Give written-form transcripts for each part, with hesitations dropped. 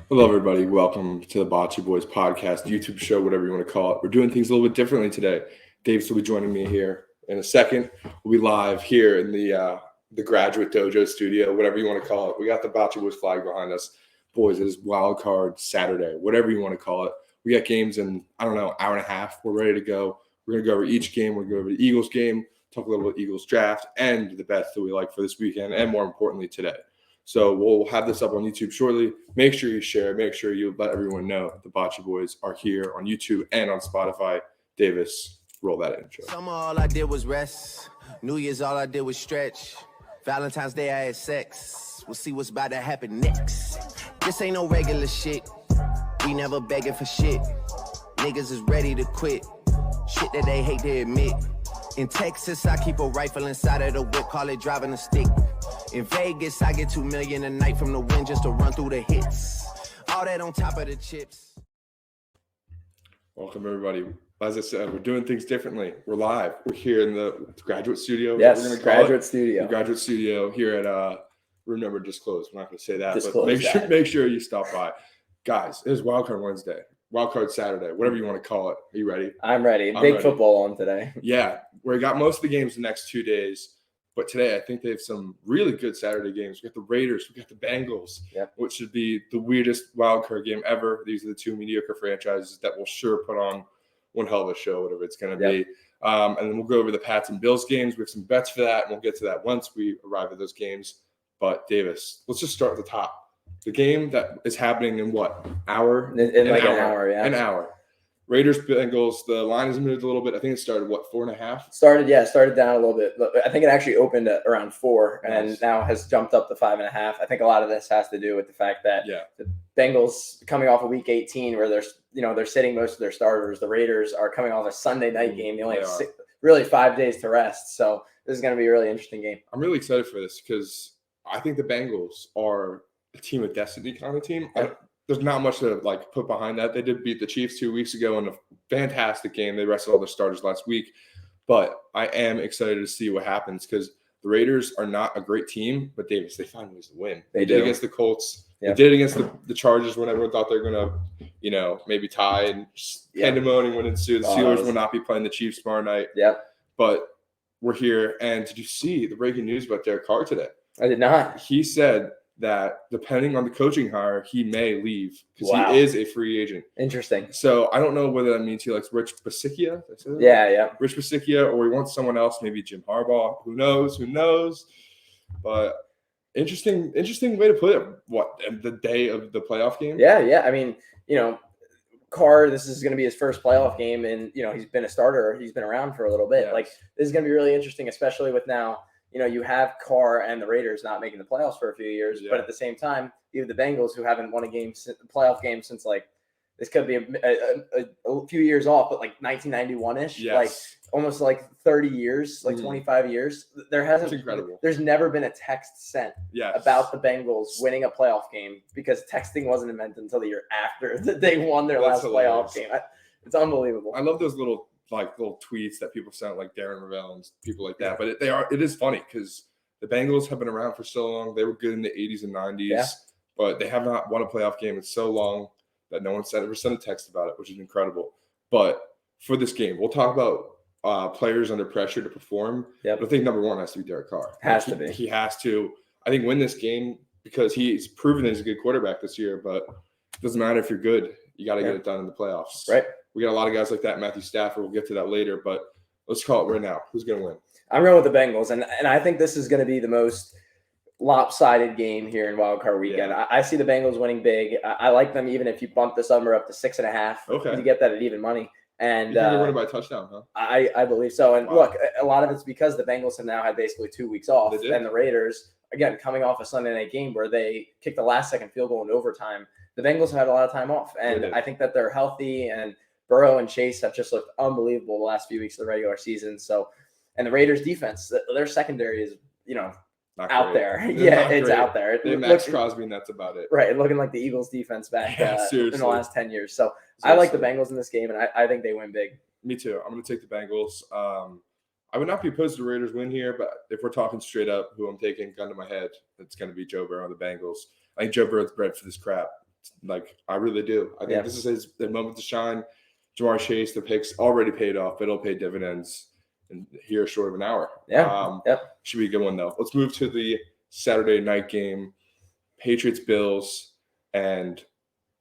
Hello, everybody. Welcome to the Bachi Boys podcast, YouTube show, whatever you want to call it. We're doing things a little bit differently today. Davis will be joining me here in a second. We'll be live here in the Graduate Dojo studio, whatever you want to call it. We got the Bachi Boys flag behind us. Boys, it is Wildcard Saturday, whatever you want to call it. We got games in, hour and a half. We're ready to go. We're going to go over each game. We're going to go over the Eagles game, talk a little about Eagles draft, and the bets that we like for this weekend, and more importantly, today. So we'll have this up on YouTube shortly. Make sure you share. Make sure you let everyone know the Bachi Boys are here on YouTube and on Spotify. Davis, roll that intro. Summer, all I did was rest. New Year's, all I did was stretch. Valentine's Day, I had sex. We'll see what's about to happen next. This ain't no regular shit. We never begging for shit. Niggas is ready to quit. Shit that they hate to admit. In Texas, I keep a rifle inside of the whip, call it driving a stick. In Vegas, I get $2 million a night from the wind just to run through the hits. All that on top of the chips. Welcome, everybody. As I said, we're doing things differently. We're live. We're here in the graduate studio. Yes, we're graduate studio. The graduate studio here at room number disclosed. We're not going to say that, Disclose but make sure you stop by. Guys, it is Wildcard Wednesday, Wildcard Saturday, whatever you want to call it. Are you ready? I'm ready. I'm Big ready. Football on today. Yeah, we got most of the games the next 2 days. But today, I think they have some really good Saturday games. We got the Raiders, we got the Bengals, which should be the weirdest wildcard game ever. These are the two mediocre franchises that will sure put on one hell of a show, whatever it's going to be. And then we'll go over the Pats and Bills games. We have some bets for that, and we'll get to that once we arrive at those games. But, Davis, let's just start at the top. The game that is happening in what? Hour? In like an hour, yeah. An hour. Raiders, Bengals, the line has moved a little bit. I think it started, 4.5? Started down a little bit. I think it actually opened at around 4 Nice. and now has jumped up to 5.5. I think a lot of this has to do with the fact that the Bengals coming off of week 18 where they're sitting most of their starters. The Raiders are coming off a Sunday night game. They only have 5 days to rest. So this is going to be a really interesting game. I'm really excited for this because I think the Bengals are a team of destiny kind of team. There's not much to put behind that. They did beat the Chiefs 2 weeks ago in a fantastic game. They rested all their starters last week. But I am excited to see what happens because the Raiders are not a great team, but Davis, they find ways to win. They did against the Colts. They did against the Chargers when everyone thought they were going to, maybe tie and pandemonium would ensue. The Steelers will not be playing the Chiefs tomorrow night. But we're here. And did you see the breaking news about Derek Carr today? I did not. He said that depending on the coaching hire, he may leave because he is a free agent. Interesting. So I don't know whether that means he likes Rich Bisaccia. Rich Bisaccia, or he wants someone else, maybe Jim Harbaugh. Who knows? But interesting way to put it. What, the day of the playoff game? Yeah. I mean, Carr, this is going to be his first playoff game, and he's been a starter. He's been around for a little bit. Yes. This is going to be really interesting, especially with now. You have Carr and the Raiders not making the playoffs for a few years, but at the same time, you have the Bengals who haven't won a playoff game since this could be a few years off, but 1991-ish, almost 30 years, 25 years. There's never been a text sent about the Bengals winning a playoff game because texting wasn't invented until the year after they won their last playoff game. It's unbelievable. I love those little tweets that people send, like Darren Ravel and people like that. But it is funny because the Bengals have been around for so long. They were good in the 80s and 90s, but they have not won a playoff game in so long that no one ever sent a text about it, which is incredible. But for this game, we'll talk about players under pressure to perform. But I think number one has to be Derek Carr. He has to, I think, win this game because he's proven that he's a good quarterback this year. But it doesn't matter if you're good. You got to get it done in the playoffs. Right. We got a lot of guys like that. Matthew Stafford, we'll get to that later, but let's call it right now. Who's going to win? I'm going with the Bengals, and I think this is going to be the most lopsided game here in Wildcard Weekend. I see the Bengals winning big. I like them even if you bump this number up to 6.5. Okay. You get that at even money. And you think they're winning by a touchdown, huh? I believe so. And look, a lot of it's because the Bengals have now had basically 2 weeks off, and the Raiders, again, coming off a Sunday night game where they kicked the last-second field goal in overtime. The Bengals have had a lot of time off, and I think that they're healthy, and Burrow and Chase have just looked unbelievable the last few weeks of the regular season. So, and the Raiders defense, their secondary is, out there. It's out there. They have Max Crosby, and that's about it. Right. Looking like the Eagles defense back in the last 10 years. So I like the Bengals in this game, and I think they win big. Me too. I'm going to take the Bengals. I would not be opposed to the Raiders win here, but if we're talking straight up who I'm taking, gun to my head, it's going to be Joe Burrow and the Bengals. I think Joe Burrow's bred for this crap. Like, I really do. I think this is the moment to shine. Jamar Chase, the picks already paid off, but it'll pay dividends in here short of an hour. Should be a good one, though. Let's move to the Saturday night game, Patriots-Bills, and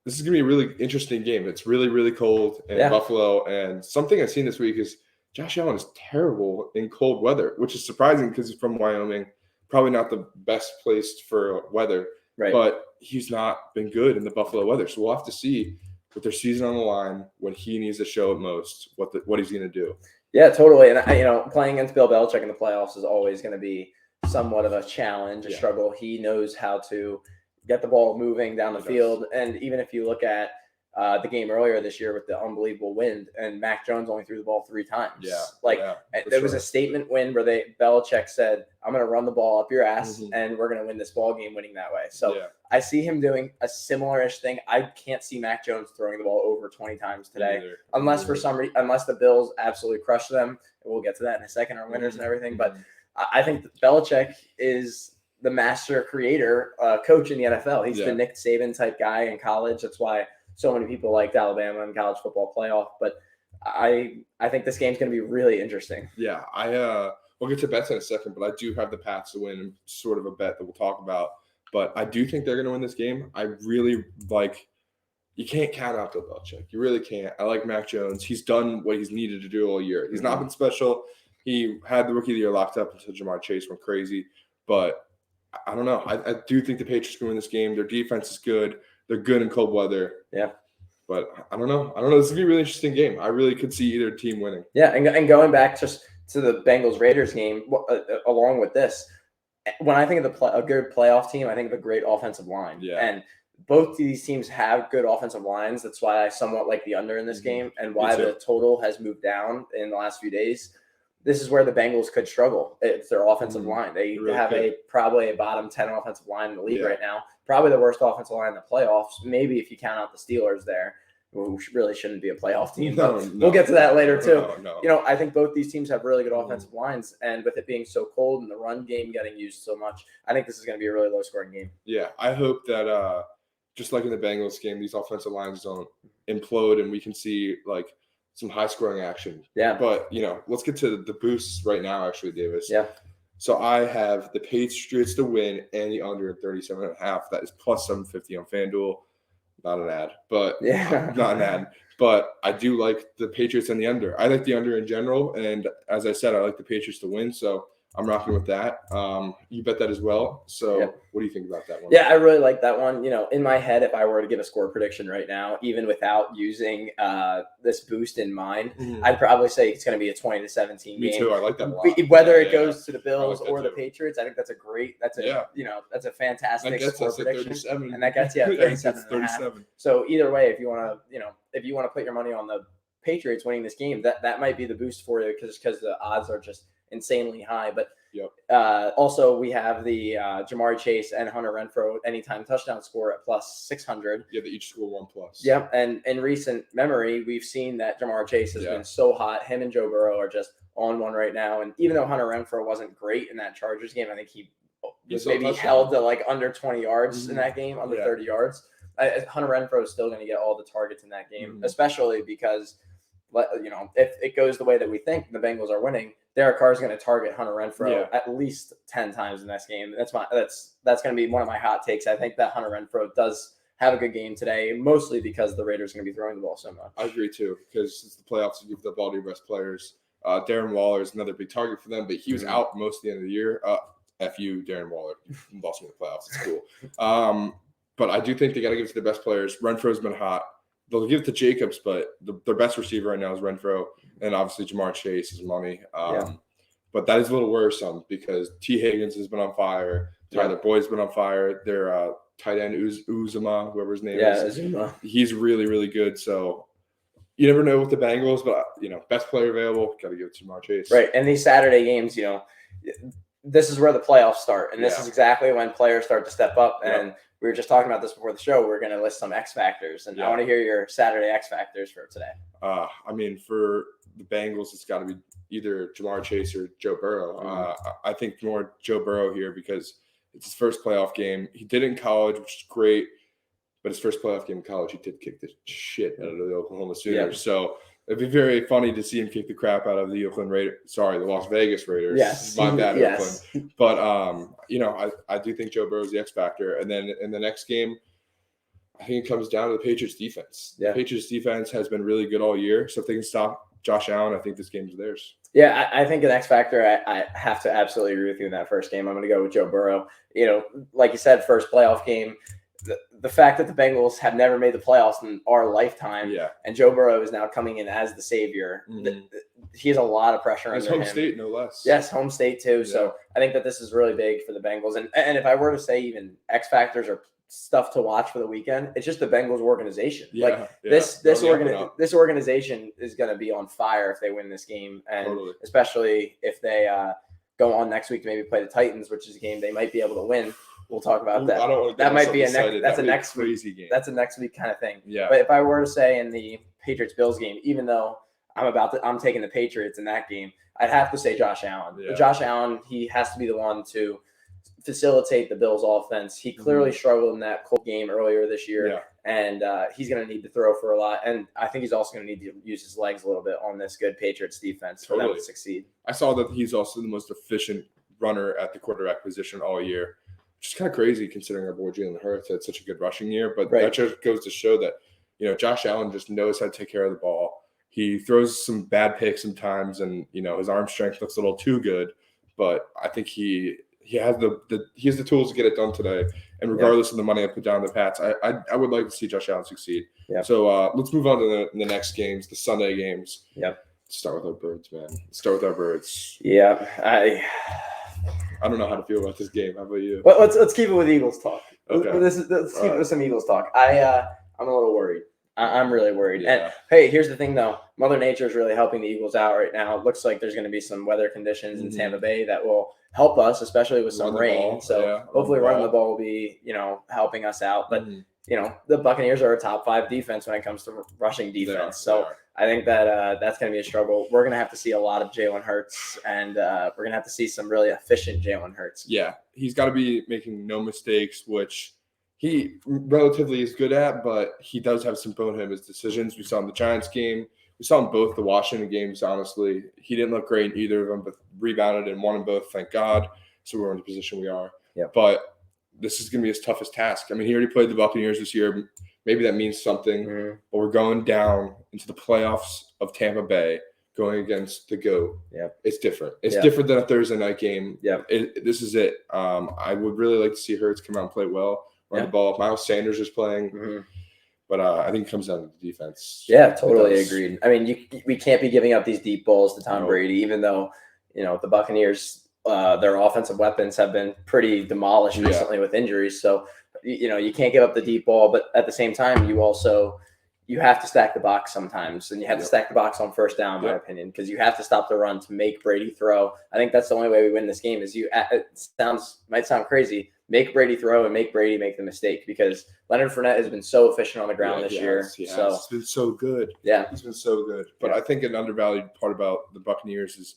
this is going to be a really interesting game. It's really, really cold in Buffalo, and something I've seen this week is Josh Allen is terrible in cold weather, which is surprising because he's from Wyoming, probably not the best placed for weather, but he's not been good in the Buffalo weather. So we'll have to see with their season on the line when he needs to show at most what he's going to do. Yeah, totally. And, playing against Bill Belichick in the playoffs is always going to be somewhat of a challenge, a struggle. He knows how to get the ball moving down the field. And even if you look at the game earlier this year with the unbelievable wind, and Mac Jones only threw the ball 3 times. There was a statement win where Belichick said, I'm going to run the ball up your ass, and we're going to win this ball game winning that way. So I see him doing a similar-ish thing. I can't see Mac Jones throwing the ball over 20 times today, unless for some reason, unless the Bills absolutely crush them. We'll get to that in a second, our winners and everything. But I think Belichick is the master creator coach in the NFL. He's the Nick Saban type guy in college. That's why so many people liked Alabama in college football playoff. But I think this game's going to be really interesting. Yeah, we'll get to bets in a second, but I do have the Pats to win, sort of a bet that we'll talk about. But I do think they're going to win this game. I really you can't count out Bill Belichick. You really can't. I like Mac Jones. He's done what he's needed to do all year. He's not been special. He had the Rookie of the Year locked up until Jamar Chase went crazy. But I don't know. I do think the Patriots can win this game. Their defense is good. They're good in cold weather. Yeah. But I don't know. This is going to be a really interesting game. I really could see either team winning. Yeah, and going back just to the Bengals-Raiders game, along with this, when I think of a good playoff team, I think of a great offensive line. Yeah. And both these teams have good offensive lines. That's why I somewhat like the under in this game and why the total has moved down in the last few days. This is where the Bengals could struggle. It's their offensive line. They have probably a bottom 10 offensive line in the league right now. Probably the worst offensive line in the playoffs. Maybe if you count out the Steelers there, who really shouldn't be a playoff team. We'll get to that later too. I think both these teams have really good offensive lines, and with it being so cold and the run game getting used so much, I think this is going to be a really low-scoring game. Yeah, I hope that just like in the Bengals game, these offensive lines don't implode and we can see some high-scoring action. Yeah. But, let's get to the boosts right now, actually, Davis. Yeah. So I have the Patriots to win and the under at 37.5. That is plus 750 on FanDuel. Not an ad, but not an ad. But I do like the Patriots and the under. I like the under in general, and as I said, I like the Patriots to win. So I'm rocking with that. You bet that as well. So what do you think about that one? Yeah, I really like that one. In my head, if I were to give a score prediction right now, even without using this boost in mind, I'd probably say it's going to be a 20-17 game. Me too. I like that a lot. Whether it goes to the Bills or the Patriots, I think that's a fantastic score prediction. And that gets you at 37. So either way, if you want to put your money on the Patriots winning this game, that might be the boost for you because the odds are just insanely high. But also we have the Jamar Chase and Hunter Renfrow anytime touchdown score at plus 600. Yeah, they each score 1+. Yep, and in recent memory, we've seen that Jamar Chase has been so hot. Him and Joe Burrow are just on one right now. And even though Hunter Renfrow wasn't great in that Chargers game, I think he was maybe held to under 20 yards in that game, under 30 yards. Hunter Renfrow is still going to get all the targets in that game, especially because if it goes the way that we think the Bengals are winning, Derek Carr is going to target Hunter Renfrow at least 10 times in this game. That's going to be one of my hot takes. I think that Hunter Renfrow does have a good game today, mostly because the Raiders are going to be throwing the ball so much. I agree too, because it's the playoffs. You give the ball to your best players. Darren Waller is another big target for them, but he was out most of the end of the year. F you, Darren Waller. You lost me in the playoffs. It's cool. But I do think they got to give it to the best players. Renfro's been hot. They'll give it to Jacobs, but their best receiver right now is Renfrow, and obviously Jamar Chase is money. But that is a little worrisome because T. Higgins has been on fire. Tyler Boyd's been on fire. Their tight end Uzuma, whoever his name is, Uzuma. He's really, really good. So you never know with the Bengals, but best player available, got to give it to Jamar Chase. Right, and these Saturday games, this is where the playoffs start, and this is exactly when players start to step up. And we were just talking about this before the show. We're going to list some X factors, and I want to hear your Saturday X factors for today. For the Bengals, it's got to be either Jamar Chase or Joe Burrow. I think more Joe Burrow here because it's his first playoff game. He did it in college, which is great. but his first playoff game in college, he did kick the shit out of the Oklahoma Sooners. So it'd be very funny to see him kick the crap out of the the Las Vegas Raiders. Yes. My bad, Yes. Oakland. But I do think Joe Burrow's the X factor. And then in the next game, I think it comes down to the Patriots defense. Yeah. The Patriots defense has been really good all year. So if they can stop Josh Allen, I think this game's theirs. Yeah, I think an X factor. I have to absolutely agree with you in that first game. I'm going to go with Joe Burrow. Like you said, first playoff game. The fact that the Bengals have never made the playoffs in our lifetime, and Joe Burrow is now coming in as the savior. He has a lot of pressure on him. Home state, no less. Yes, home state too. Yeah. So I think that this is really big for the Bengals. And if I were to say even X factors or stuff to watch for the weekend, it's just the Bengals organization. This organization is going to be on fire if they win this game, and especially if they go on next week to maybe play the Titans, which is a game they might be able to win. We'll talk about that. That might be a next week game. That's a next week kind of thing. Yeah. But if I were to say in the Patriots Bills game, even though I'm taking the Patriots in that game, I'd have to say Josh Allen. Yeah. Josh Allen, he has to be the one to facilitate the Bills offense. He clearly struggled in that Colt game earlier this year, and he's going to need to throw for a lot. And I think he's also going to need to use his legs a little bit on this good Patriots defense for them to succeed. I saw that he's also the most efficient runner at the quarterback position all year, which is kind of crazy considering our boy Jalen Hurts had such a good rushing year. But that just goes to show that, Josh Allen just knows how to take care of the ball. He throws some bad picks sometimes, and, his arm strength looks a little too good. But I think he has the tools to get it done today. And regardless of the money I put down the Pats, I would like to see Josh Allen succeed. Yeah. So let's move on to the next games, the Sunday games. Yep. Start with our birds, man. Start with our birds. Yeah. I don't know how to feel about this game. How about you? Well, let's keep it with Eagles talk. Okay. Let's keep it with some Eagles talk. I'm a little worried. I'm really worried. Yeah. And hey, here's the thing though. Mother Nature is really helping the Eagles out right now. It looks like there's going to be some weather conditions in Tampa Bay that will help us, especially with some rain. So hopefully running the ball will be, helping us out. But, the Buccaneers are a top 5 defense when it comes to rushing defense. So I think that that's going to be a struggle. We're going to have to see a lot of Jalen Hurts, and we're going to have to see some really efficient Jalen Hurts. Yeah, he's got to be making no mistakes, which he relatively is good at, but he does have some bone in his decisions. We saw in the Giants game. We saw in both the Washington games, honestly. He didn't look great in either of them, but rebounded and won in both, thank God. So we're in the position we are. Yeah. But this is going to be his toughest task. I mean, he already played the Buccaneers this year. Maybe that means something. But we're going down into the playoffs of Tampa Bay, going against the GOAT. Yeah. It's different. It's different than a Thursday night game. Yeah. This is it. I would really like to see Hurts come out and play well. Run the ball. Miles Sanders is playing. But I think it comes down to the defense. Yeah, totally agreed. I mean, we can't be giving up these deep balls to Tom Brady, even though, the Buccaneers, their offensive weapons have been pretty demolished recently with injuries. So, you can't give up the deep ball. But at the same time, you have to stack the box sometimes. And you have to stack the box on first down, in my opinion, because you have to stop the run to make Brady throw. I think that's the only way we win this game is might sound crazy. Make Brady throw and make Brady make the mistake, because Leonard Fournette has been so efficient on the ground this year. So it's been so good. Yeah, he's been so good. But I think an undervalued part about the Buccaneers is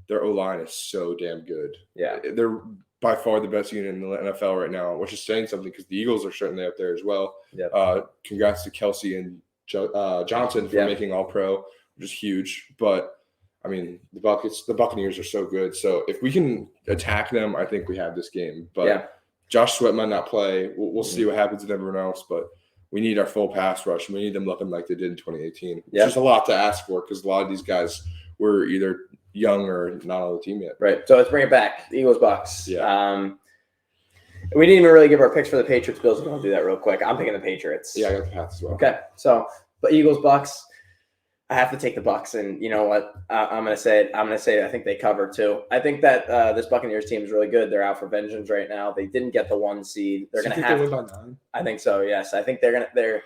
their O-line is so damn good. Yeah, they're by far the best unit in the NFL right now, which is saying something because the Eagles are certainly up there as well. Yeah. Congrats to Kelsey and Johnson for making All-Pro, which is huge. But I mean, the Buccaneers are so good. So if we can attack them, I think we have this game. But Josh Sweat might not play. We'll see what happens with everyone else, but we need our full pass rush. We need them looking like they did in 2018. It's just a lot to ask for because a lot of these guys were either young or not on the team yet. Right. So let's bring it back. Eagles Bucs. Yeah. We didn't even really give our picks for the Patriots Bills. We're going to do that real quick. I'm picking the Patriots. Yeah, I got the Pats as well. Okay. So, but Eagles Bucs. I have to take the Bucs, and you know what? I'm gonna say it. I think they cover too. I think that this Buccaneers team is really good. They're out for vengeance right now. They didn't get the 1 seed. They're gonna have. They win by 9? I think so. Yes, I think I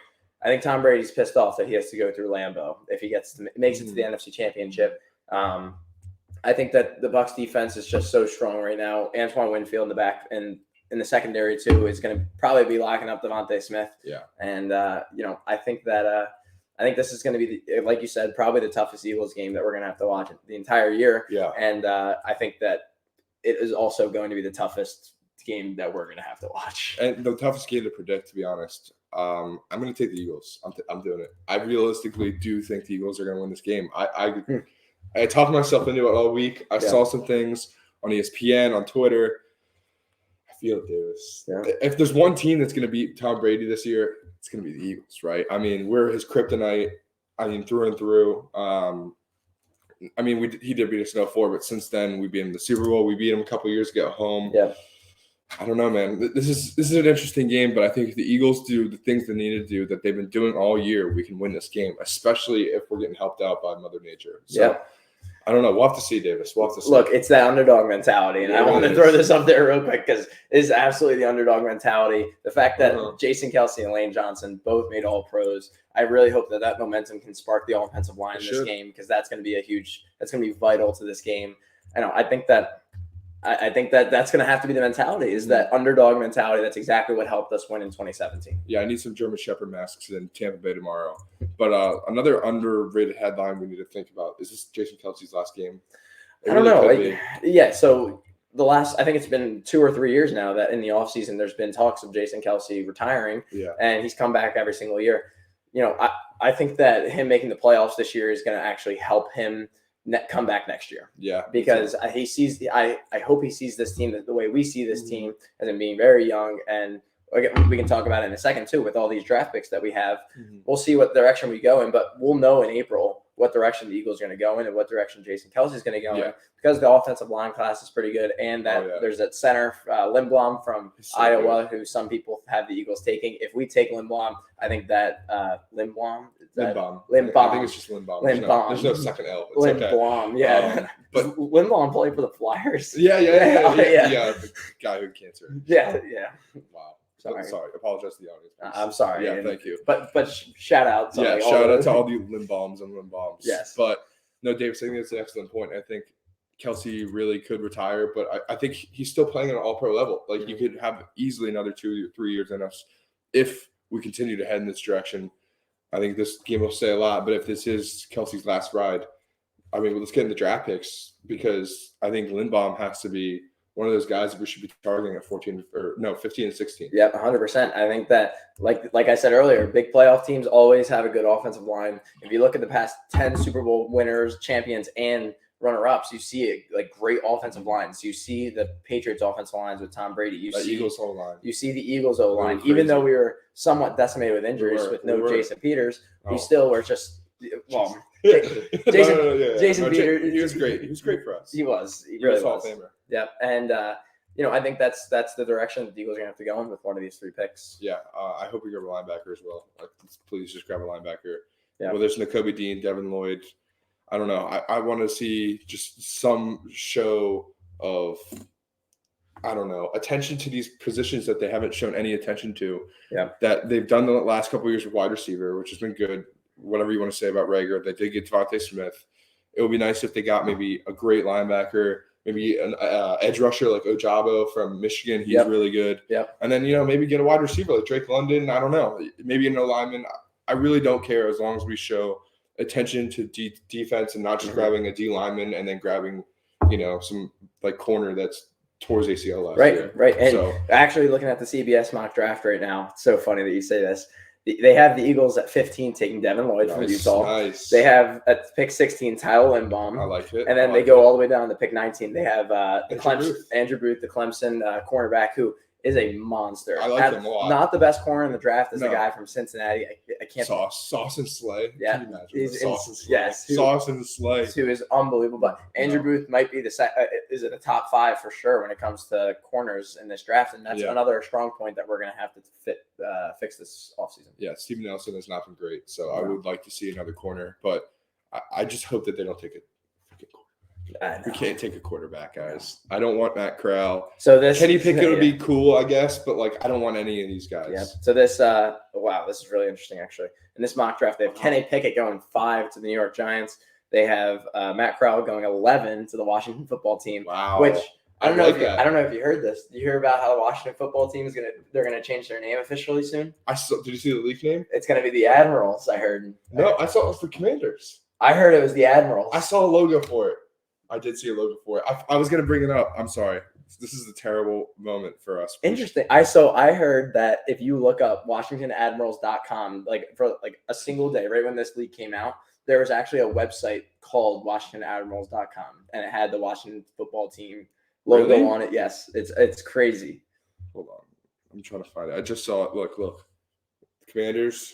think Tom Brady's pissed off that he has to go through Lambeau if he makes it to the NFC Championship. I think that the Bucs defense is just so strong right now. Antoine Winfield in the back and in the secondary too is going to probably be locking up Devontae Smith. Yeah, and I think that. I think this is going to be, like you said, probably the toughest Eagles game that we're going to have to watch the entire year. Yeah. And I think that it is also going to be the toughest game that we're going to have to watch. And the toughest game to predict, to be honest. I'm going to take the Eagles. I'm doing it. I realistically do think the Eagles are going to win this game. I talked myself into it all week. I saw some things on ESPN, on Twitter. I feel it, Davis. Yeah. If there's one team that's going to beat Tom Brady this year, it's going to be the Eagles, right? I mean, we're his kryptonite. I mean, through and through. I mean, he did beat us in 2004, but since then we beat him in the Super Bowl. We beat him a couple years ago at home. Yeah. I don't know, man. This is an interesting game, but I think if the Eagles do the things they need to do that they've been doing all year, we can win this game, especially if we're getting helped out by Mother Nature. So, I don't know. We'll have to see, Davis. We'll have to see. Look, it's that underdog mentality, and I want to throw this up there real quick because it is absolutely the underdog mentality. The fact that Jason Kelce and Lane Johnson both made all pros, I really hope that momentum can spark the offensive line in this game because that's going to be vital to this game. I think that that's going to have to be the mentality, is that underdog mentality. That's exactly what helped us win in 2017. Yeah, I need some German Shepherd masks in Tampa Bay tomorrow. But another underrated headline we need to think about, is this Jason Kelce's last game? I don't know. Yeah, so I think it's been 2 or 3 years now that in the offseason there's been talks of Jason Kelce retiring, and he's come back every single year. I think that him making the playoffs this year is going to actually help him come back next year. Yeah, because he sees I hope he sees this team the way we see this team, as in being very young, and we can talk about it in a second too with all these draft picks that we have. We'll see what direction we go in, but we'll know in April what direction the Eagles are going to go in and what direction Jason Kelce is going to go in, because the offensive line class is pretty good, and that there's that center Lindblom from Iowa, who some people have the Eagles taking. If we take Lindblom, I think that Lindblom. I think it's just Lindblom. There's no second L. It's Lindblom, okay. But Lindblom played for the Flyers. Yeah. The guy who had cancer. Yeah. Wow. Sorry. Apologize to the audience. I'm sorry. Yeah, thank you. But shout out to shout out to all the Lindboms and Lindboms. Yes. But no, Dave, I think that's an excellent point. I think Kelce really could retire, but I think he's still playing at an all-pro level. Like, you could have easily another 2 or 3 years in us if we continue to head in this direction. I think this game will say a lot, but if this is Kelce's last ride, I mean, let's get in the draft picks, because I think Lindblom has to be one of those guys that we should be targeting at 15 and 16. Yeah, 100%. I think that, like I said earlier, big playoff teams always have a good offensive line. If you look at the past 10 Super Bowl winners, champions, and runner-ups, you see great offensive lines. You see the Patriots offensive lines with Tom Brady. You see Eagles O-line. You see the Eagles O-line. Even though we were somewhat decimated with injuries with no Jason Peters, we still were just Jason Peters. He was great. He was great for us. He was. He really was. Hall of Famer. Yeah, and I think that's the direction that the Eagles are going to have to go in with one of these 3 picks. Yeah, I hope we grab a linebacker as well. Please just grab a linebacker. Yeah. Whether it's Nakobe Dean, Devin Lloyd, I don't know. I want to see just some show of, I don't know, attention to these positions that they haven't shown any attention to. Yeah. That they've done the last couple of years with wide receiver, which has been good. Whatever you want to say about Rager, they did get Devontae Smith. It would be nice if they got maybe a great linebacker, maybe an edge rusher like Ojabo from Michigan. He's really good. Yeah. And then, maybe get a wide receiver like Drake London. I don't know. Maybe an O-lineman. I really don't care as long as we show attention to defense and not just grabbing a D lineman and then grabbing, some corner that's towards ACL last year. Right. And actually looking at the CBS mock draft right now, it's so funny that you say this. They have the Eagles at 15 taking Devin Lloyd from Utah. Nice. They have at pick 16 Tyler Lindbaum. I like it. And then they go all the way down to pick 19. They have Andrew Booth, the Clemson cornerback, who is a monster. I like him a lot. Not the best corner in the draft is the guy from Cincinnati. I can't. Sauce and Slay. Yeah. Can you imagine? Sauce and Slay. Who is unbelievable. But Andrew Booth might be is in the top 5 for sure when it comes to corners in this draft. And that's another strong point that we're going to have to fix this offseason. Yeah, Steven Nelson has not been great. So I would like to see another corner. But I just hope that they don't take it. We can't take a quarterback, guys. I don't want Matt Corral. So this Kenny Pickett would be cool, I guess, but I don't want any of these guys. Yeah. So this, this is really interesting, actually. In this mock draft, they have Kenny Pickett going 5 to the New York Giants. They have Matt Corral going 11 to the Washington Football Team. Wow. Which I don't know if you heard this. Did you hear about how the Washington Football Team they're gonna change their name officially soon? Did you see the leak name? It's gonna be the Admirals. I heard. No, I saw it was the Commanders. I heard it was the Admirals. I saw a logo for it. I did see a logo for it. I was going to bring it up. I'm sorry. This is a terrible moment for us. Interesting. I heard that if you look up WashingtonAdmirals.com, like for like a single day, right when this league came out, there was actually a website called WashingtonAdmirals.com, and it had the Washington football team logo on it. Yes, it's crazy. Hold on, I'm trying to find it. I just saw it. Look, Commanders.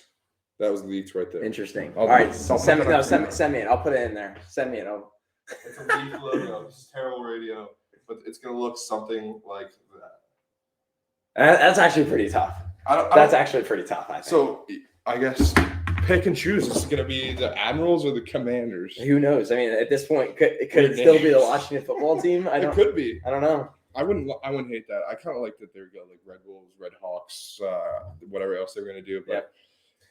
That was leaked right there. Interesting. All right, send me it. I'll put it in there. Send me it. It's a leaked logo. This is terrible radio, but it's gonna look something like that. That's actually pretty tough. That's actually pretty tough, I think. So I guess pick and choose. Is it going to be the Admirals or the Commanders? Who knows? I mean, at this point, could it still be the Washington football team? It could be. I don't know. I wouldn't hate that. I kind of like that they're going like Red Wolves, Red Hawks, whatever else they're going to do. But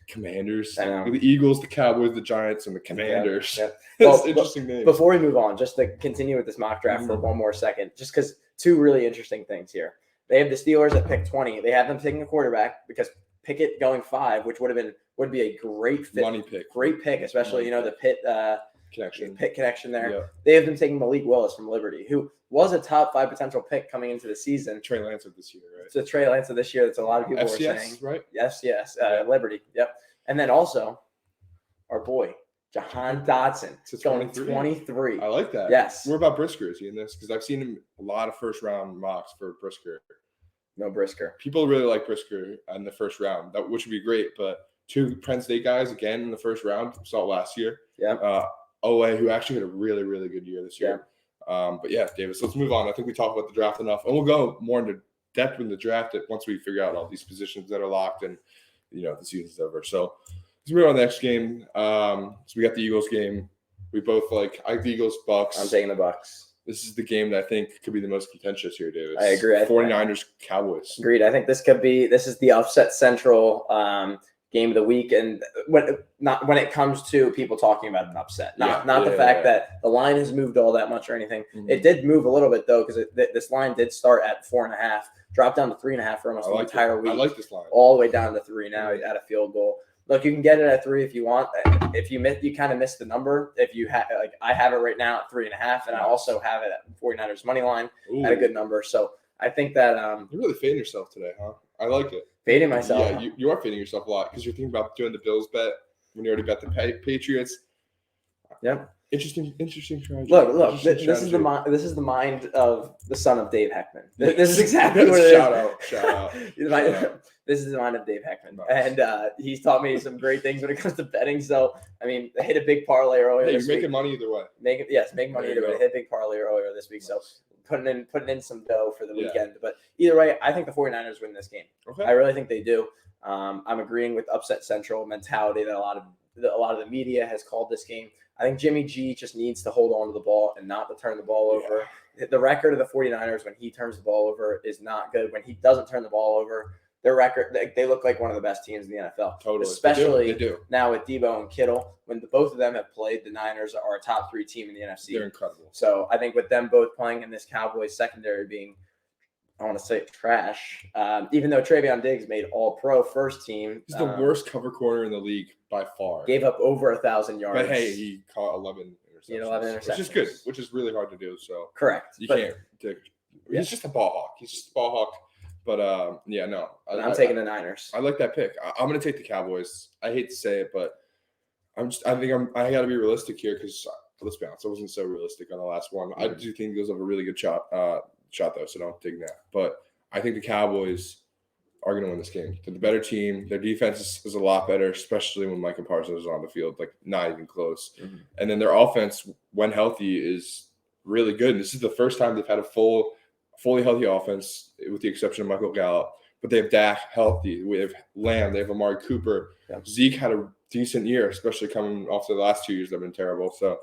Commanders, the Eagles, the Cowboys, the Giants, and the Commanders. Yeah. That's interesting names. Before we move on, just to continue with this mock draft for one more second, just because two really interesting things here. They have the Steelers at pick 20. They have them taking a quarterback because Pickett going 5, which would be a great fit. Money pick. Great pick, especially, the Pitt connection. Pitt connection there. Yeah. They have them taking Malik Willis from Liberty, who was a top 5 potential pick coming into the season. Trey Lance of this year, right? It's a Trey Lance of this year. That's a lot of people FCS, were saying. Right? Yes. Liberty. Yep. And then also our boy, Jahan Dotson. It's going 23. I like that. Yes. What about Brisker? Is he in this? Because I've seen him a lot of first-round mocks for Brisker. No Brisker. People really like Brisker in the first round, which would be great. But 2 Penn State guys again in the first round. Saw it last year. Yeah. Owe, who actually had a really, really good year this year. But yeah, Davis, let's move on. I think we talked about the draft enough, and we'll go more into depth in the draft once we figure out all these positions that are locked and the season's over. So let's move on to the next game. So we got the Eagles game. We both I like the Eagles, Bucs. I'm taking the Bucs. This is the game that I think could be the most contentious here, Davis. I agree. 49ers, Cowboys. Agreed. I think this is the upset central game of the week, and when it comes to people talking about an upset, not the fact that the line has moved all that much or anything. Mm-hmm. It did move a little bit though, because this line did start at 4.5, dropped down to 3.5 for almost the entire week. I like this line all the way down to 3 now at a field goal. Look, you can get it at 3 if you want. If you miss, you kind of missed the number. If you have, I have it right now at 3.5, and I also have it at 49ers money line at a good number. So I think that you're really fading yourself today, huh? I like it. Fading myself. Yeah, you are fading yourself a lot because you're thinking about doing the Bills bet when you already bet the Patriots. Yep. Interesting strategy. Look. This is the mind of the son of Dave Heckman. This is exactly what it is. Shout out. This is the mind of Dave Heckman, and he's taught me some great things when it comes to betting. So, I mean, I hit a big parlay earlier. Hey, you're making money either way. Make money either way. I hit a big parlay earlier this week, so putting in some dough for the weekend. But either way, I think the 49ers win this game. Okay. I really think they do. I'm agreeing with upset central mentality that a lot of the media has called this game. I think Jimmy G just needs to hold on to the ball and not to turn the ball over. The record of the 49ers when he turns the ball over is not good. When he doesn't turn the ball over, their record, they look like one of the best teams in the NFL. Totally. Especially they do. Now with Debo and Kittle. When both of them have played, the Niners are a top 3 team in the NFC. They're incredible. So I think with them both playing in this Cowboys secondary being, I want to say trash, even though Travion Diggs made all-pro first team. He's the worst cover corner in the league by far. Gave up over 1,000 yards. But hey, he caught 11 interceptions. Which is good, which is really hard to do. So correct. Can't. He's just a ball hawk. But I'm taking the Niners. I like that pick. I'm going to take the Cowboys. I hate to say it, but I got to be realistic here because let's be honest, I wasn't so realistic on the last one. I do think those have a really good shot though, so don't take that. But I think the Cowboys are going to win this game. They're the better team. Their defense is a lot better, especially when Micah Parsons is on the field, not even close. Mm-hmm. And then their offense, when healthy, is really good. And this is the first time they've had a fully healthy offense, with the exception of Michael Gallup. But they have Dak healthy. We have Lamb. They have Amari Cooper. Yeah. Zeke had a decent year, especially coming off the last 2 years that have been terrible. So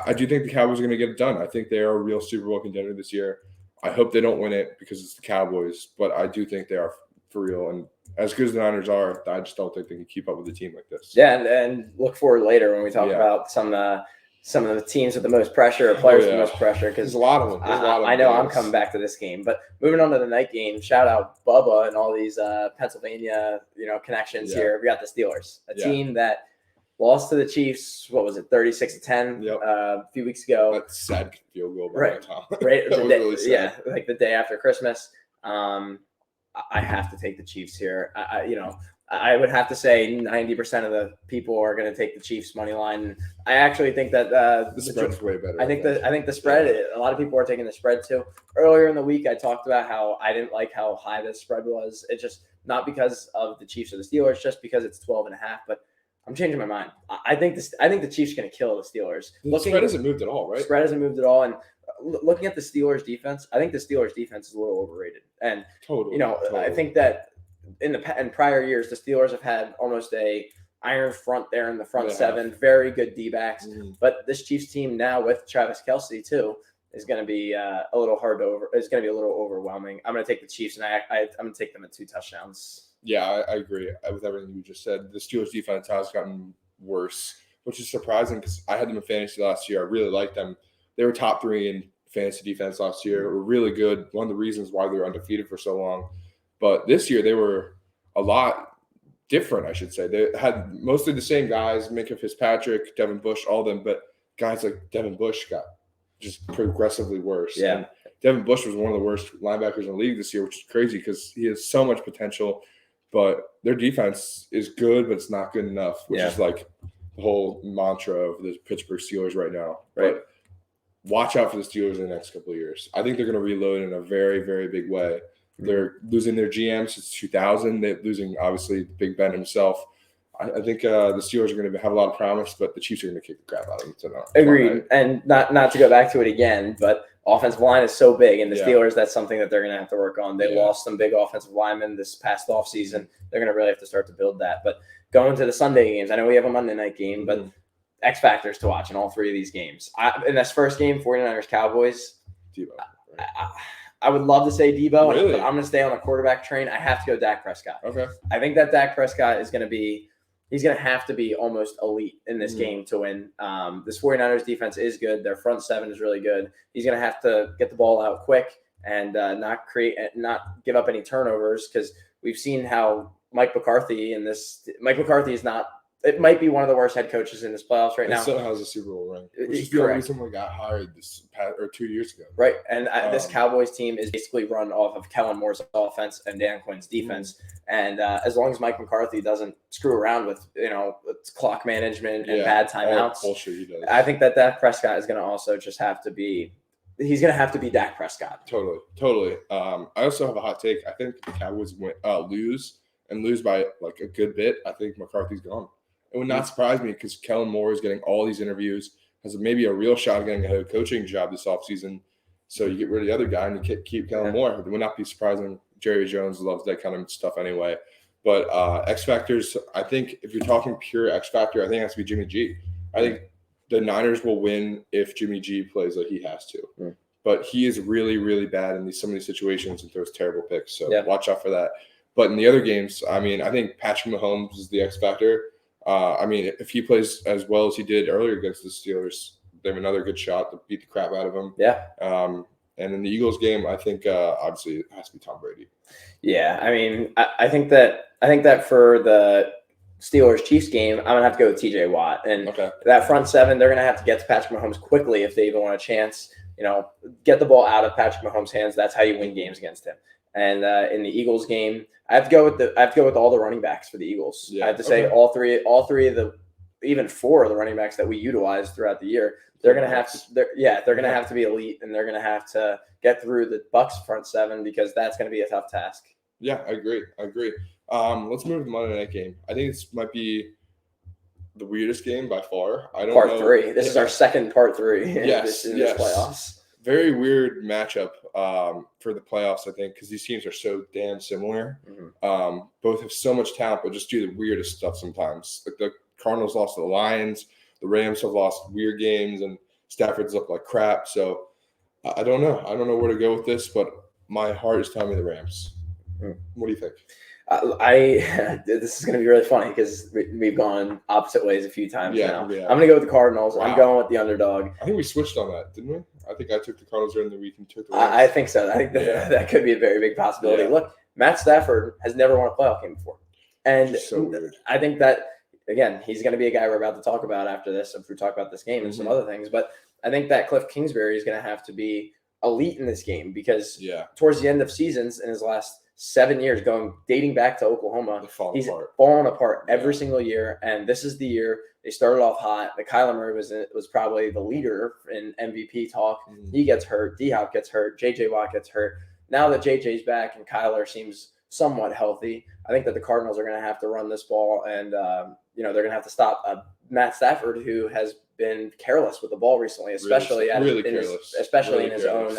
I do think the Cowboys are going to get it done. I think they are a real Super Bowl contender this year. I hope they don't win it because it's the Cowboys, but I do think they are for real. And as good as the Niners are, I just don't think they can keep up with a team like this. Yeah, and look forward later when we talk about some of the teams with the most pressure, or players with the most pressure. Because there's a lot of them. I know I'm coming back to this game, but moving on to the night game. Shout out Bubba and all these Pennsylvania, connections here. We got the Steelers, a team that lost to the Chiefs. What was it, 36-10 Yep. a few weeks ago? That sad field goal by Right. Tom. Right. That was really sad. Yeah, like the day after Christmas. I have to take the Chiefs here. I would have to say 90% of the people are going to take the Chiefs money line. I actually think that the spread's way better. I think the spread. A lot of people are taking the spread too. Earlier in the week, I talked about how I didn't like how high the spread was. It's just not because of the Chiefs or the Steelers, just because it's 12.5. But I'm changing my mind. I think the Chiefs are going to kill the Steelers. The spread hasn't moved at all, right? Spread hasn't moved at all, and looking at the Steelers defense, I think the Steelers defense is a little overrated. And Totally. I think that in prior years, the Steelers have had almost a iron front there in the front seven, very good D-backs. But this Chiefs team now with Travis Kelce too is going to be a little it's going to be a little overwhelming. I'm going to take the Chiefs, and I'm going to take them at 2 touchdowns. Yeah, I agree with everything you just said. The Steelers defense has gotten worse, which is surprising because I had them in fantasy last year. I really liked them. They were top 3 in fantasy defense last year. Were really good. One of the reasons why they were undefeated for so long. But this year they were a lot different, I should say. They had mostly the same guys, Minka Fitzpatrick, Devin Bush, all of them. But guys like Devin Bush got just progressively worse. Yeah. And Devin Bush was one of the worst linebackers in the league this year, which is crazy because he has so much potential. But their defense is good, but it's not good enough, which is like the whole mantra of the Pittsburgh Steelers right now. Right. But watch out for the Steelers in the next couple of years. I think they're going to reload in a very, very big way. They're losing their GM since 2000. They're losing, obviously, Big Ben himself. I think the Steelers are going to have a lot of promise, but the Chiefs are going to kick the crap out of them tonight. Agreed. And not to go back to it again, but offensive line is so big, and the Steelers, that's something that they're going to have to work on. They lost some big offensive linemen this past offseason. They're going to really have to start to build that. But going to the Sunday games, I know we have a Monday night game, but X factors to watch in all 3 of these games. In this first game, 49ers Cowboys, Debo, right? I would love to say Debo, Really? but I'm going to stay on the quarterback train. I have to go Dak Prescott. Okay. I think that Dak Prescott is going to be – he's going to have to be almost elite in this game to win. This 49ers defense is good. Their front seven is really good. He's going to have to get the ball out quick and not give up any turnovers because we've seen how Mike McCarthy is not – it might be one of the worst head coaches in this playoffs right now. He still has a Super Bowl ring, which is the only reason we got hired 2 years ago. Right, and this Cowboys team is basically run off of Kellen Moore's offense and Dan Quinn's defense. And as long as Mike McCarthy doesn't screw around with clock management and bad timeouts, bullshit he does. I think that Dak Prescott is going to also just have to be. He's going to have to be Dak Prescott. Totally. I also have a hot take. I think the Cowboys lose by like a good bit. I think McCarthy's gone. It would not surprise me because Kellen Moore is getting all these interviews, has maybe a real shot at getting a head coaching job this offseason. So you get rid of the other guy and you keep Kellen Moore. It would not be surprising. Jerry Jones loves that kind of stuff anyway. But X Factors, I think if you're talking pure X Factor, I think it has to be Jimmy G. I think the Niners will win if Jimmy G plays like he has to. But he is really, really bad in some of these situations and throws terrible picks. So watch out for that. But in the other games, I think Patrick Mahomes is the X Factor. If he plays as well as he did earlier against the Steelers, they have another good shot to beat the crap out of him. Yeah. And in the Eagles game, I think obviously it has to be Tom Brady. Yeah, I think that for the Steelers Chiefs game, I'm gonna have to go with TJ Watt. And that front seven, they're gonna have to get to Patrick Mahomes quickly if they even want a chance. Get the ball out of Patrick Mahomes' hands. That's how you win games against him. And in the Eagles game, I have to go with all the running backs for the Eagles. I have to say all three of the, even 4 of the running backs that we utilize throughout the year, they're gonna have to be elite, and they're gonna have to get through the Bucs front seven because that's gonna be a tough task. Yeah, I agree. Let's move to the Monday night game. I think this might be the weirdest game by far. I don't know. Part 3. This is our second part 3 in this playoffs. Very weird matchup for the playoffs, I think, because these teams are so damn similar. Both have so much talent, but just do the weirdest stuff sometimes. Like the Cardinals lost to the Lions. The Rams have lost weird games, and Stafford's looked like crap. So I don't know. I don't know where to go with this, but my heart is telling me the Rams. What do you think? This is going to be really funny because we've gone opposite ways a few times now. Yeah. I'm going to go with the Cardinals. Wow. I'm going with the underdog. I think we switched on that, didn't we? I think I took the Cardinals during the week and took the Rams. I think so. I think that could be a very big possibility. Look, Matt Stafford has never won a playoff game before. And so weird. I think that again, he's going to be a guy we're about to talk about after this, if we talk about this game and some other things. But I think that Cliff Kingsbury is going to have to be elite in this game because towards the end of seasons in his last 7 years, dating back to Oklahoma, he's fallen apart every single year. And this is the year they started off hot. The Kyler Murray was probably the leader in MVP talk. He gets hurt. D-Hop gets hurt. J.J. Watt gets hurt. Now that J.J.'s back and Kyler seems somewhat healthy, I think that the Cardinals are going to have to run this ball, and they're going to have to stop Matt Stafford, who has been careless with the ball recently, especially in his own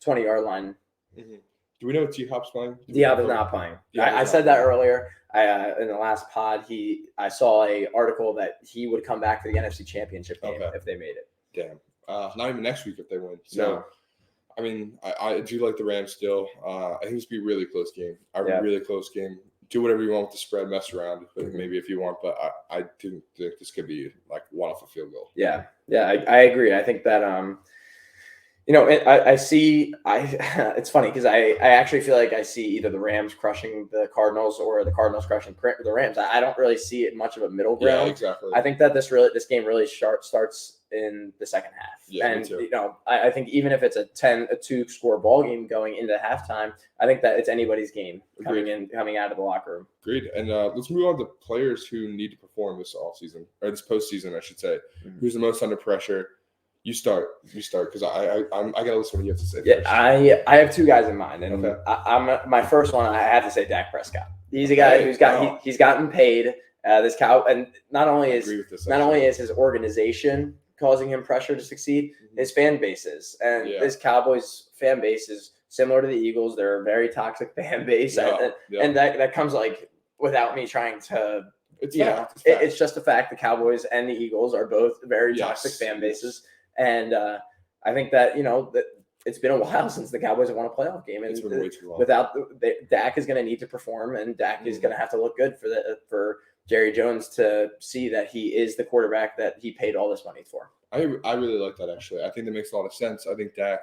20-yard line. Do we know if D-Hop's playing? D-Hop is not playing. I said that earlier. In the last pod, I saw a article that he would come back to the NFC Championship game if they made it. Damn. Not even next week if they win. So, no. I mean, I do like the Rams still. I think this will be a really close game. Really close game. Do whatever you want with the spread, mess around, but maybe if you want. But I do think this could be like one off a field goal. Yeah, I agree. I think that it's funny because I actually feel like I see either the Rams crushing the Cardinals or the Cardinals crushing the Rams. I don't really see it much of a middle ground. Yeah, exactly. I think that this game really starts in the second half. Yeah, and me too. I think even if it's a 2-score ball game going into halftime, I think that it's anybody's game coming out of the locker room. Agreed. And let's move on to players who need to perform this offseason, or this postseason, I should say. Who's the most under pressure? You start because I gotta listen to what you have to say. Yeah, first. I have two guys in mind, and my first one I have to say Dak Prescott. He's a guy he's gotten paid. And not only is his organization causing him pressure to succeed, his fan bases and this Cowboys fan base is similar to the Eagles. They're a very toxic fan base, and that comes like without me trying to. It's just a fact. The Cowboys and the Eagles are both very toxic fan bases. And I think that, that it's been a while since the Cowboys have won a playoff game. And it's been way too long. Without Dak is going to need to perform, and Dak is going to have to look good for Jerry Jones to see that he is the quarterback that he paid all this money for. I really like that, actually. I think that makes a lot of sense. I think Dak,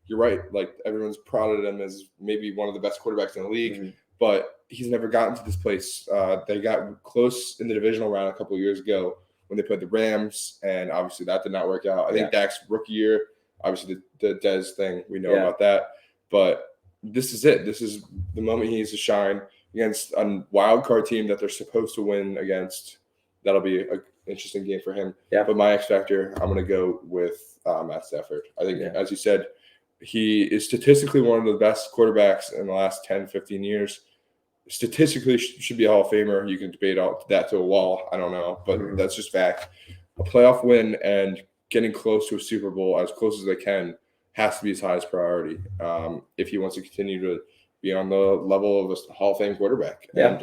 you're right. Like, everyone's proud of him as maybe one of the best quarterbacks in the league, but he's never gotten to this place. They got close in the divisional round a couple of years ago when they played the Rams, and obviously that did not work out. I think Dak's rookie year, obviously the Dez thing, we know about that. But this is it. This is the moment he needs to shine against a wild card team that they're supposed to win against. That'll be an interesting game for him. Yeah. But my X factor, I'm going to go with Matt Stafford. I think, as you said, he is statistically one of the best quarterbacks in the last 10, 15 years. Statistically should be a Hall of Famer. You can debate all that to a wall. I don't know, but that's just fact. A playoff win and getting close to a Super Bowl, as close as they can, has to be his highest priority if he wants to continue to be on the level of a Hall of Fame quarterback. Yeah. And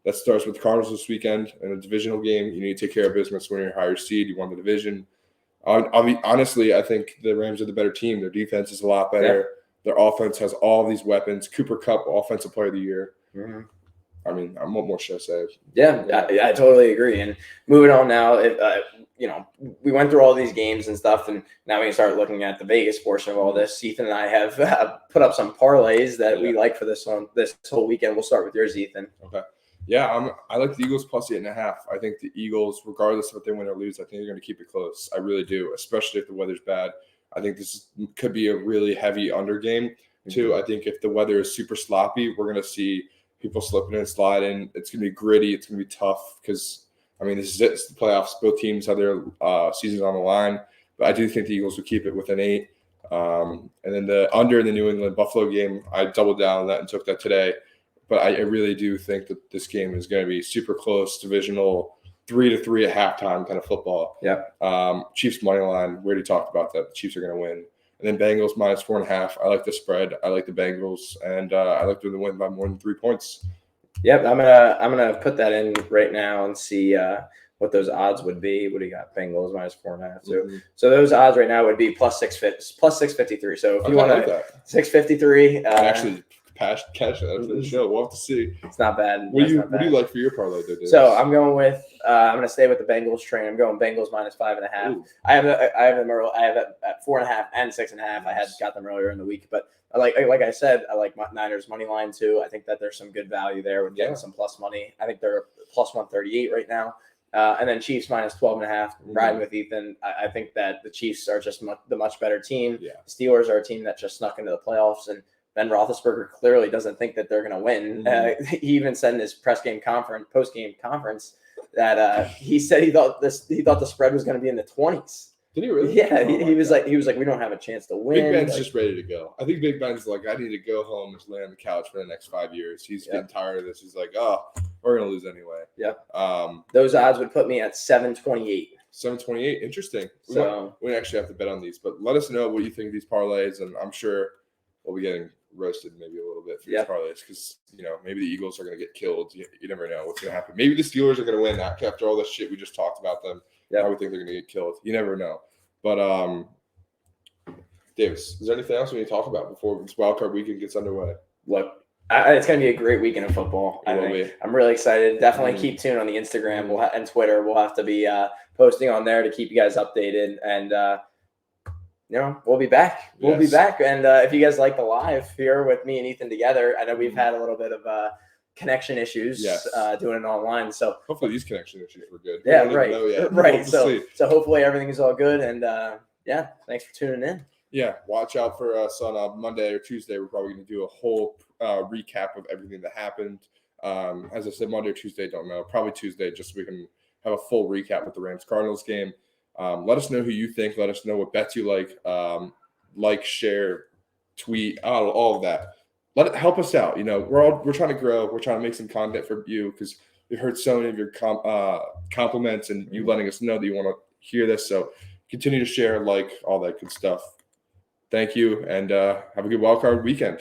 that starts with the Cardinals this weekend in a divisional game. You need to take care of business when you're a higher seed. You won the division. Honestly, I think the Rams are the better team. Their defense is a lot better. Their offense has all these weapons. Cooper Kupp, Offensive Player of the Year. I mean, what more should I say? Yeah, I totally agree. And moving on now, we went through all these games and stuff, and now we can start looking at the Vegas portion of all this. Ethan and I have put up some parlays that we like for this whole weekend. We'll start with yours, Ethan. Okay. Yeah, I like the Eagles plus 8.5. I think the Eagles, regardless of if they win or lose, I think they're going to keep it close. I really do, especially if the weather's bad. I think this could be a really heavy under game, too. I think if the weather is super sloppy, we're going to see people slipping and sliding. It's going to be gritty. It's going to be tough because, this is it. It's the playoffs. Both teams have their seasons on the line. But I do think the Eagles will keep it with an 8. And then the under in the New England-Buffalo game, I doubled down on that and took that today. But I really do think that this game is going to be super close, divisional, 3-3 at halftime kind of football. Yeah. Chiefs money line, we already talked about that. The Chiefs are going to win. And then Bengals minus 4.5. I like the spread. I like the Bengals, and I like them to win by more than 3 points. Yep, I'm gonna put that in right now and see what those odds would be. What do you got? Bengals minus 4.5. So those odds right now would be plus 653. So if you want to 653, actually catch that for the show. We'll have to see. It's not bad. What do you like for your parlay, though, Dave? So I'm going with I'm going to stay with the Bengals train. I'm going Bengals minus 5.5. Ooh. I have them at 4.5 and 6.5. I had got them earlier in the week, but like I said, I like Niners money line too. I think that there's some good value there with getting some plus money. I think they're plus 138 right now. And then Chiefs minus 12.5. Riding with Ethan. I think that the Chiefs are just the much better team. Yeah. The Steelers are a team that just snuck into the playoffs, and Ben Roethlisberger clearly doesn't think that they're going to win. He even said in his post-game conference that he said he thought the spread was going to be in the 20s. Did he really? Yeah, he was like we don't have a chance to win. Big Ben's just ready to go. I think Big Ben's like, I need to go home and lay on the couch for the next 5 years. He's getting tired of this. He's like, oh, we're gonna lose anyway. Yep. Those odds would put me at 728. 728. Interesting. So we actually have to bet on these, but let us know what you think of these parlays, and I'm sure we'll be getting roasted maybe a little bit for these parlays because maybe the Eagles are gonna get killed. You never know what's gonna happen. Maybe the Steelers are gonna win after all this shit we just talked about them. How we think they're gonna get killed. You never know. But Davis, is there anything else we need to talk about before this wildcard weekend gets underway? Look, it's going to be a great weekend of football. I'm really excited. Definitely keep tuned on the Instagram and Twitter. We'll have to be posting on there to keep you guys updated. And we'll be back. We'll be back. And if you guys like the live here with me and Ethan together, I know we've had a little bit of connection issues doing it online. So hopefully these connection issues were good. Yeah, right. So hopefully everything is all good. And thanks for tuning in. Yeah, watch out for us on Monday or Tuesday. We're probably going to do a whole recap of everything that happened. As I said, Monday or Tuesday, don't know. Probably Tuesday, just so we can have a full recap with the Rams-Cardinals game. Let us know who you think. Let us know what bets you like, share, tweet, all of that. Help us out. We're trying to grow. We're trying to make some content for you because we've heard so many of your compliments and you letting us know that you want to hear this. So continue to share, all that good stuff. Thank you, and have a good wildcard weekend.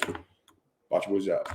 Bachi Boys out.